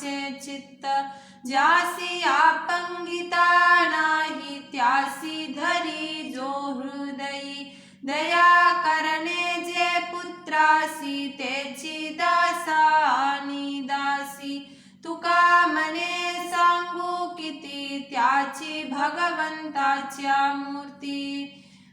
वाचे चित्त ज्यासी आपंगिता नाही त्यासी धरी जो हृदयी दया करणे जे पुत्रासी तेची दासा आणि दासी तुका मने सांगू किती त्याची भगवंताच्या मूर्ती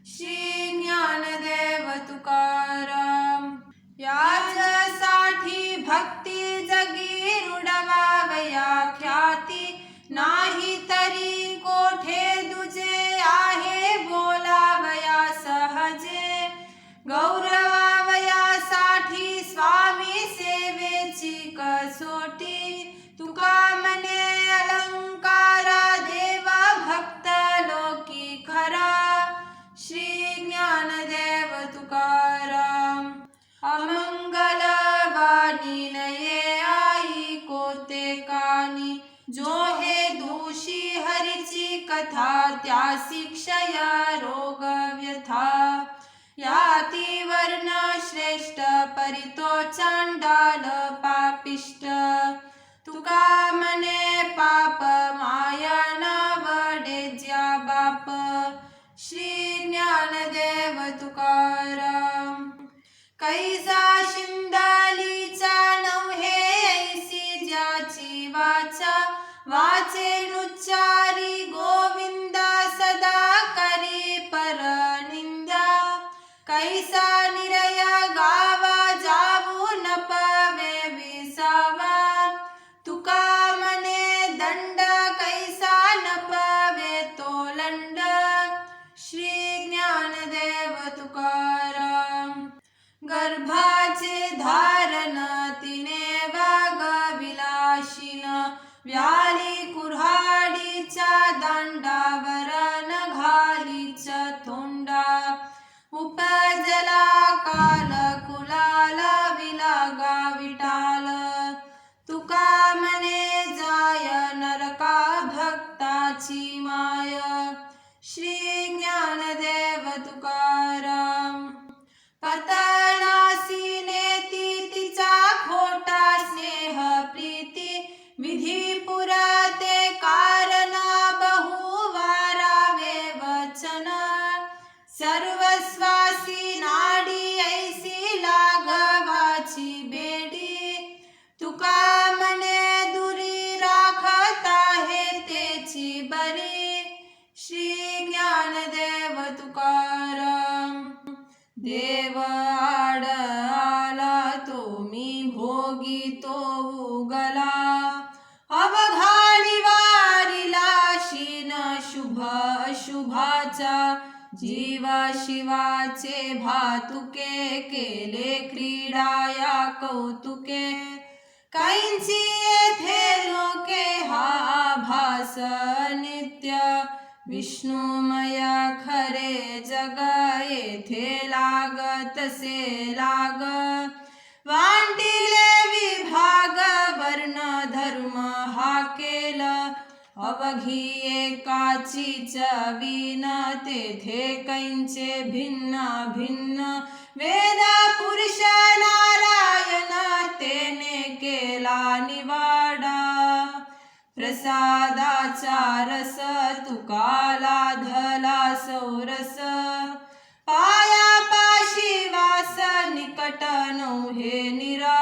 श्री ज्ञानदेव तुकाराम याच्यासाठी भक्ती जगी रुडवावया ख्याती नाही तरी कोठे दुजे आहे बोलावया सहजे गौरवावयासाठी स्वामी सेवेची कसोटी तुका मने अलंकारा देवा भक्त लोकी खरा श्री ज्ञानदेव तुकाराम अमंगल वाणी नये आई कोते कानी जो हे दोषी हरीची कथा त्यासी क्षय रोग व्यथा याती वर्ण श्रेष्ठ परितो चांडाल पापिष्ट तुका मने पाप माया नावडे ज्या बाप श्री ज्ञानदेव तुकाराम कैसा शिंदालीचा नव्हे ऐसी ज्याची वाचा वाचे नुच्चारी गोविंदा सदा करी परनिंदा कैसा निरय गावा जाऊ न पवे विसावा तुका मने दंड कैसा न पवे तो लंड श्री ज्ञानदेव तुकाराम गर्भाचे धारण तिने वागविलाशीन व्याली कुऱ्हाडीच्या दांडावर न घालीच तोंडा उपजला काल कुलाला विलागा विटाल तुका मने जाय नरका भक्ताची माय श्री ज्ञानदेव तुकाराम पतनासी नेती तिचा खोटा स्नेह प्रीती विधी पुरते कारणा बहुवारावे वचन सर्वस्वासी नाडी ऐसी लागवाची बेडी तुका मने दुरी राखता हे तेची बरी श्री ज्ञानदेव तुकाराम देव आड आला तो मी भोगी तो उगला अवघाडी वारिला शीन शुभ अशुभाचा जीवा शिवाचे भातुके केले क्रीडाया कौतुके काहींची येथे लोके हा भास नित्य विष्णुमय खरे जग येथे लागतसे लाग वांटिले विभाग वर्ण धर्म हा केल अवघी एकाची चवीन तेथे कैंचे भिन्न भिन्न वेद पुरुष नारायण तेने केला निवाडा प्रसादाचा रस तुकाला धला सौरस पाया पाशी वास निकट नव्हे निरा